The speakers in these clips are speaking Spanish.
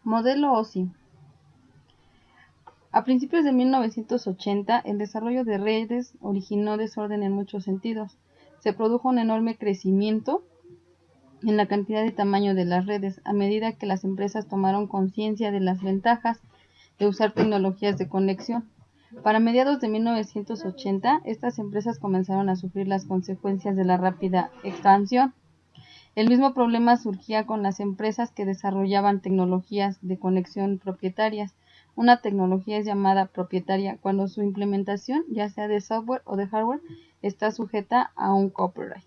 Modelo OSI. A principios de 1980, el desarrollo de redes originó desorden en muchos sentidos. Se produjo un enorme crecimiento en la cantidad y tamaño de las redes, a medida que las empresas tomaron conciencia de las ventajas de usar tecnologías de conexión. Para mediados de 1980, estas empresas comenzaron a sufrir las consecuencias de la rápida expansión. El mismo problema surgía con las empresas que desarrollaban tecnologías de conexión propietarias. Una tecnología es llamada propietaria cuando su implementación, ya sea de software o de hardware, está sujeta a un copyright.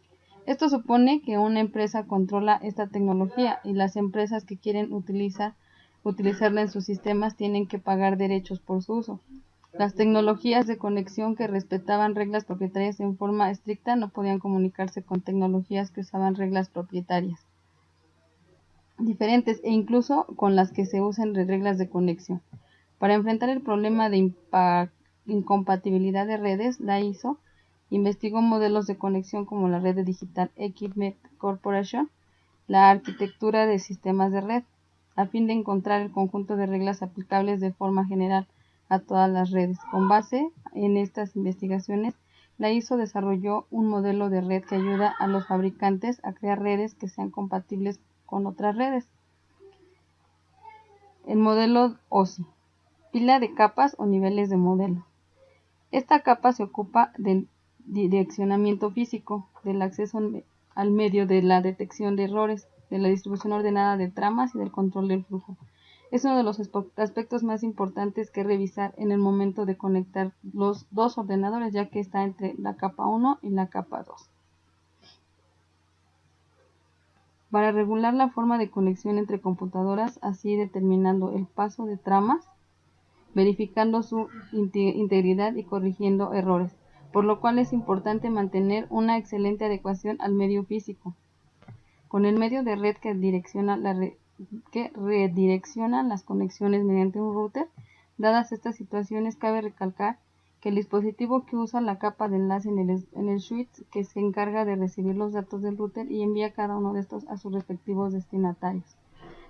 Esto supone que una empresa controla esta tecnología y las empresas que quieren utilizarla en sus sistemas tienen que pagar derechos por su uso. Las tecnologías de conexión que respetaban reglas propietarias en forma estricta no podían comunicarse con tecnologías que usaban reglas propietarias diferentes e incluso con las que se usan reglas de conexión. Para enfrentar el problema de incompatibilidad de redes, la ISO investigó modelos de conexión como la Red Digital Equipment Corporation, la arquitectura de sistemas de red, a fin de encontrar el conjunto de reglas aplicables de forma general a todas las redes. Con base en estas investigaciones, la ISO desarrolló un modelo de red que ayuda a los fabricantes a crear redes que sean compatibles con otras redes. El modelo OSI, pila de capas o niveles de modelo. Esta capa se ocupa del direccionamiento físico, del acceso al medio, de la detección de errores, de la distribución ordenada de tramas y del control del flujo. Es uno de los aspectos más importantes que revisar en el momento de conectar los dos ordenadores, ya que está entre la capa 1 y la capa 2. Para regular la forma de conexión entre computadoras, así determinando el paso de tramas, verificando su integridad y corrigiendo errores, por lo cual es importante mantener una excelente adecuación al medio físico. Con el medio de red que redirecciona las conexiones mediante un router, dadas estas situaciones, cabe recalcar que el dispositivo que usa la capa de enlace en el switch que se encarga de recibir los datos del router y envía cada uno de estos a sus respectivos destinatarios.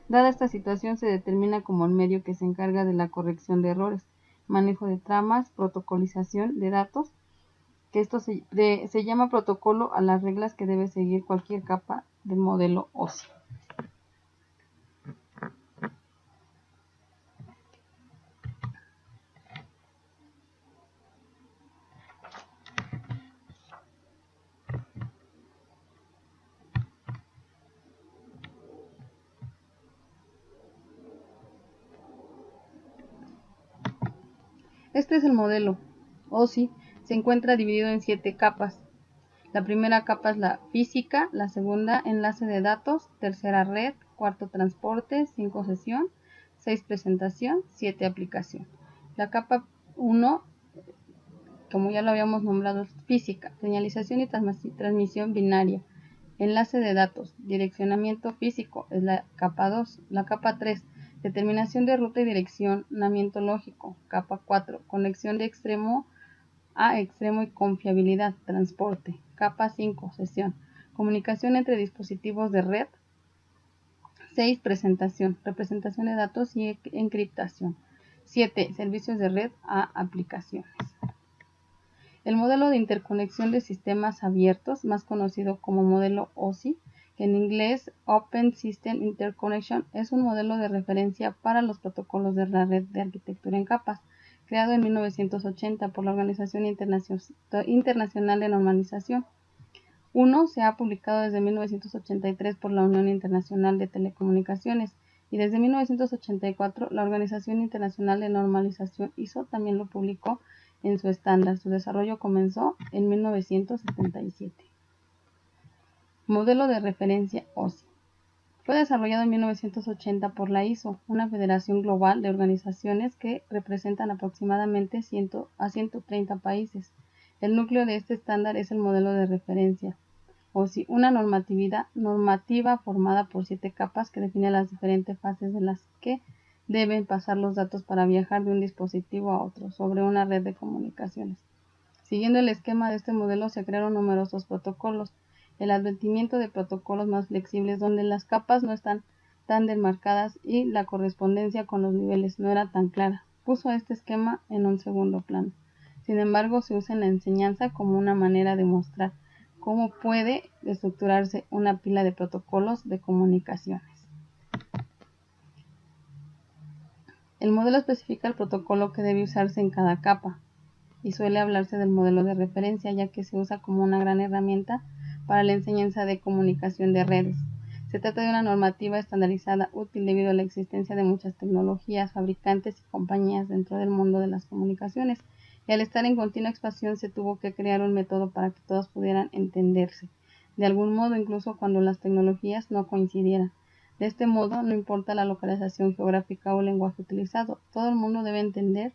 Dada esta situación, se determina como el medio que se encarga de la corrección de errores, manejo de tramas, protocolización de datos, que esto se llama protocolo a las reglas que debe seguir cualquier capa del modelo OSI. Este es el modelo OSI, se encuentra dividido en 7 capas. La primera capa es la física, la segunda enlace de datos, tercera red, cuarto transporte, 5 sesión, 6 presentación, 7 aplicación. La capa 1, como ya lo habíamos nombrado, es física, señalización y transmisión binaria. Enlace de datos, direccionamiento físico, es la capa 2. La capa 3, determinación de ruta y direccionamiento lógico. Capa 4, conexión de extremo a extremo y confiabilidad, transporte. Capa 5, sesión, comunicación entre dispositivos de red. 6, presentación, representación de datos y encriptación. 7, servicios de red a aplicaciones. El modelo de interconexión de sistemas abiertos, más conocido como modelo OSI, que en inglés Open System Interconnection, es un modelo de referencia para los protocolos de la red de arquitectura en capas, creado en 1980 por la Organización Internacional de Normalización. Uno se ha publicado desde 1983 por la Unión Internacional de Telecomunicaciones y desde 1984 la Organización Internacional de Normalización ISO también lo publicó en su estándar. Su desarrollo comenzó en 1977. Modelo de referencia OSI. Fue desarrollado en 1980 por la ISO, una federación global de organizaciones que representan aproximadamente 130 países. El núcleo de este estándar es el modelo de referencia OSI, una normativa formada por 7 capas que define las diferentes fases de las que deben pasar los datos para viajar de un dispositivo a otro sobre una red de comunicaciones. Siguiendo el esquema de este modelo se crearon numerosos protocolos. El advenimiento de protocolos más flexibles donde las capas no están tan demarcadas y la correspondencia con los niveles no era tan clara. Puso este esquema en un segundo plano. Sin embargo, se usa en la enseñanza como una manera de mostrar cómo puede estructurarse una pila de protocolos de comunicaciones. El modelo especifica el protocolo que debe usarse en cada capa y suele hablarse del modelo de referencia, ya que se usa como una gran herramienta para la enseñanza de comunicación de redes. Se trata de una normativa estandarizada útil debido a la existencia de muchas tecnologías, fabricantes y compañías dentro del mundo de las comunicaciones, y al estar en continua expansión se tuvo que crear un método para que todos pudieran entenderse, de algún modo incluso cuando las tecnologías no coincidieran. De este modo, no importa la localización geográfica o el lenguaje utilizado, todo el mundo debe entender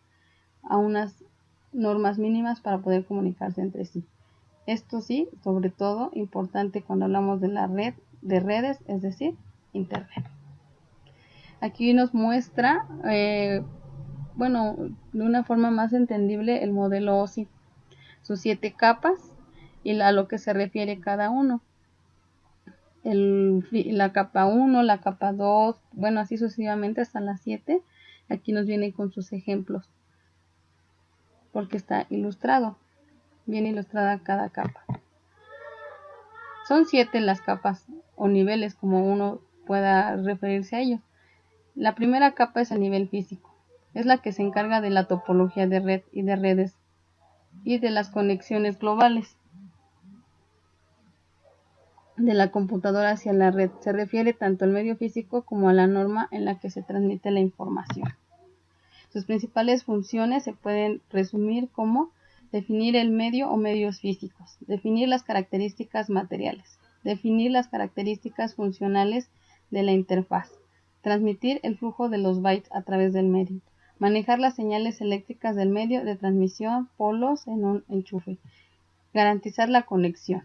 a unas normas mínimas para poder comunicarse entre sí. Esto sí, sobre todo, importante cuando hablamos de la red de redes, es decir, Internet. Aquí nos muestra, de una forma más entendible el modelo OSI, sus 7 capas y a lo que se refiere cada uno. La capa 1, la capa 2, así sucesivamente hasta las 7. Aquí nos viene con sus ejemplos, porque está ilustrado, bien ilustrada cada capa. Son 7 las capas o niveles, como uno pueda referirse a ellos. La primera capa es el nivel físico. Es la que se encarga de la topología de red y de redes y de las conexiones globales de la computadora hacia la red. Se refiere tanto al medio físico como a la norma en la que se transmite la información. Sus principales funciones se pueden resumir como definir el medio o medios físicos, definir las características materiales, definir las características funcionales de la interfaz, transmitir el flujo de los bytes a través del medio, manejar las señales eléctricas del medio de transmisión, polos en un enchufe, garantizar la conexión.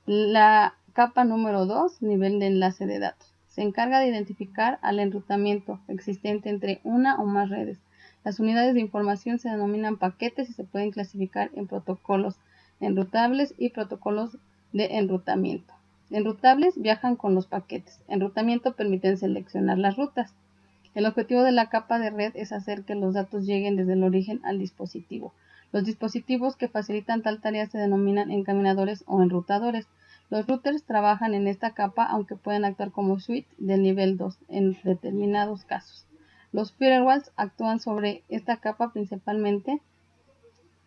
La capa número 2, nivel de enlace de datos. Se encarga de identificar al enrutamiento existente entre una o más redes. Las unidades de información se denominan paquetes y se pueden clasificar en protocolos enrutables y protocolos de enrutamiento. Enrutables viajan con los paquetes. Enrutamiento permiten seleccionar las rutas. El objetivo de la capa de red es hacer que los datos lleguen desde el origen al dispositivo. Los dispositivos que facilitan tal tarea se denominan encaminadores o enrutadores. Los routers trabajan en esta capa, aunque pueden actuar como switch del nivel 2 en determinados casos. Los firewalls actúan sobre esta capa principalmente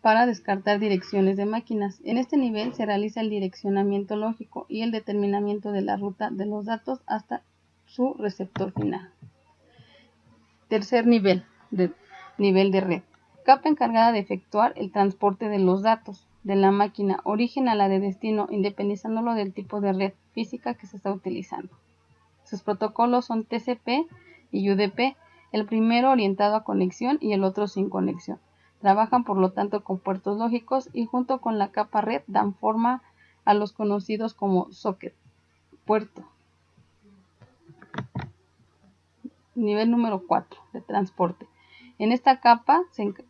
para descartar direcciones de máquinas. En este nivel se realiza el direccionamiento lógico y el determinamiento de la ruta de los datos hasta su receptor final. Tercer nivel de red. Capa encargada de efectuar el transporte de los datos de la máquina origen a la de destino, independizándolo del tipo de red física que se está utilizando. Sus protocolos son TCP y UDP, el primero orientado a conexión y el otro sin conexión. Trabajan por lo tanto con puertos lógicos y junto con la capa red dan forma a los conocidos como socket, puerto. Nivel número 4 de transporte. En esta capa,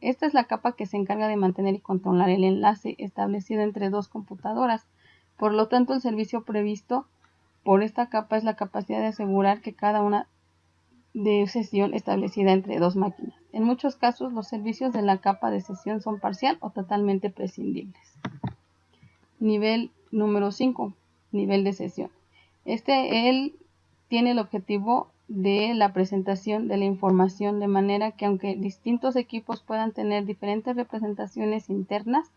esta es la capa que se encarga de mantener y controlar el enlace establecido entre dos computadoras. Por lo tanto, el servicio previsto por esta capa es la capacidad de asegurar que cada una de sesión establecida entre dos máquinas. En muchos casos, los servicios de la capa de sesión son parcial o totalmente prescindibles. Nivel número 5, nivel de sesión. Él tiene el objetivo de la presentación de la información de manera que aunque distintos equipos puedan tener diferentes representaciones internas,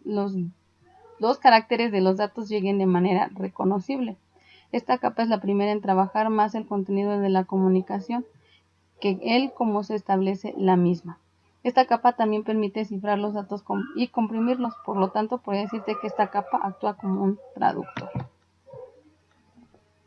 los dos caracteres de los datos lleguen de manera reconocible. Esta capa es la primera en trabajar más el contenido de la comunicación que él como se establece la misma. Esta capa también permite cifrar los datos y comprimirlos, por lo tanto puede decirte que esta capa actúa como un traductor.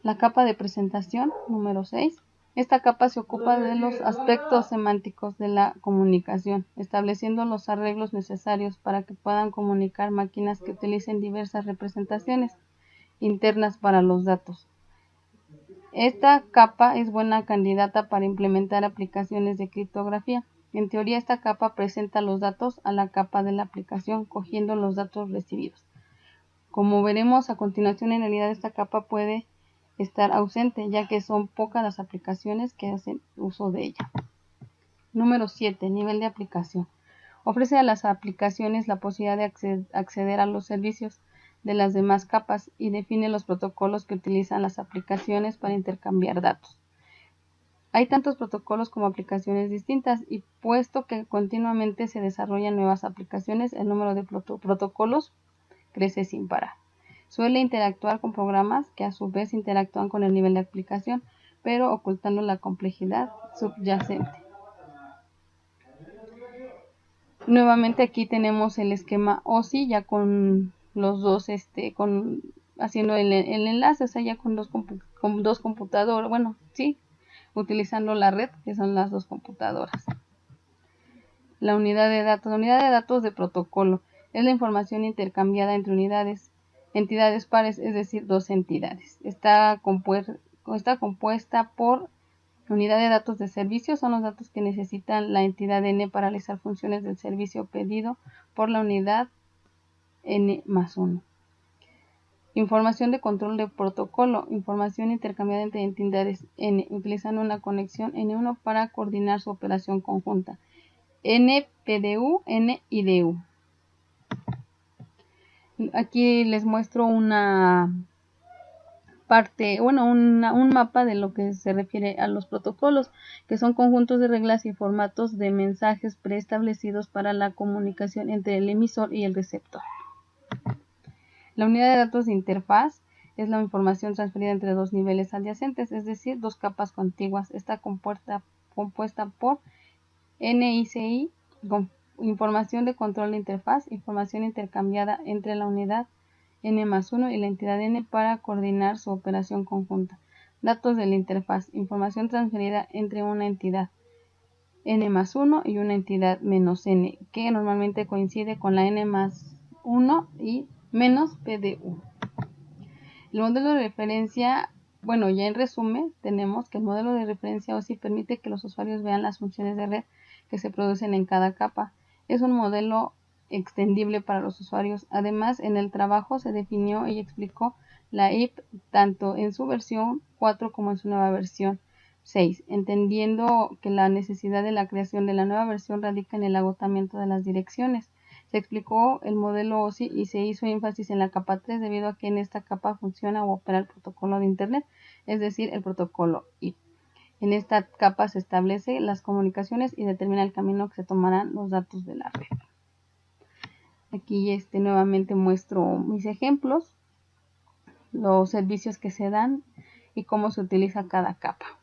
La capa de presentación, número 6. Esta capa se ocupa de los aspectos semánticos de la comunicación, estableciendo los arreglos necesarios para que puedan comunicar máquinas que utilicen diversas representaciones internas para los datos. Esta capa es buena candidata para implementar aplicaciones de criptografía. En teoría, esta capa presenta los datos a la capa de la aplicación, cogiendo los datos recibidos. Como veremos a continuación, en realidad esta capa puede estar ausente, ya que son pocas las aplicaciones que hacen uso de ella. Número 7. Nivel de aplicación. Ofrece a las aplicaciones la posibilidad de acceder a los servicios de las demás capas y define los protocolos que utilizan las aplicaciones para intercambiar datos. Hay tantos protocolos como aplicaciones distintas y puesto que continuamente se desarrollan nuevas aplicaciones, el número de protocolos crece sin parar. Suele interactuar con programas que a su vez interactúan con el nivel de aplicación, pero ocultando la complejidad subyacente. Nuevamente aquí tenemos el esquema OSI ya con los dos, haciendo el enlace, o sea, ya con dos computadoras, bueno, sí, utilizando la red, que son las dos computadoras. La unidad de datos. La unidad de datos de protocolo es la información intercambiada entre entidades pares, es decir, dos entidades. Está compuesta por unidad de datos de servicio, son los datos que necesitan la entidad N para realizar funciones del servicio pedido por la unidad N más 1. Información de control de protocolo, información intercambiada entre entidades N, utilizando una conexión N1 para coordinar su operación conjunta. NPDU, NIDU. Aquí les muestro una parte, bueno, un mapa de lo que se refiere a los protocolos, que son conjuntos de reglas y formatos de mensajes preestablecidos para la comunicación entre el emisor y el receptor. La unidad de datos de interfaz es la información transferida entre dos niveles adyacentes, es decir, dos capas contiguas. Está compuesta por NICI, información de control de interfaz, información intercambiada entre la unidad N más 1 y la entidad N para coordinar su operación conjunta. Datos de la interfaz, información transferida entre una entidad N más 1 y una entidad menos N, que normalmente coincide con la N más 1 y menos PDU. El modelo de referencia, bueno, ya en resumen, tenemos que el modelo de referencia OSI permite que los usuarios vean las funciones de red que se producen en cada capa. Es un modelo extendible para los usuarios. Además, en el trabajo se definió y explicó la IP tanto en su versión 4 como en su nueva versión 6, entendiendo que la necesidad de la creación de la nueva versión radica en el agotamiento de las direcciones. Se explicó el modelo OSI y se hizo énfasis en la capa 3 debido a que en esta capa funciona o opera el protocolo de Internet, es decir, el protocolo IP. En esta capa se establecen las comunicaciones y determina el camino que se tomarán los datos de la red. Aquí nuevamente muestro mis ejemplos, los servicios que se dan y cómo se utiliza cada capa.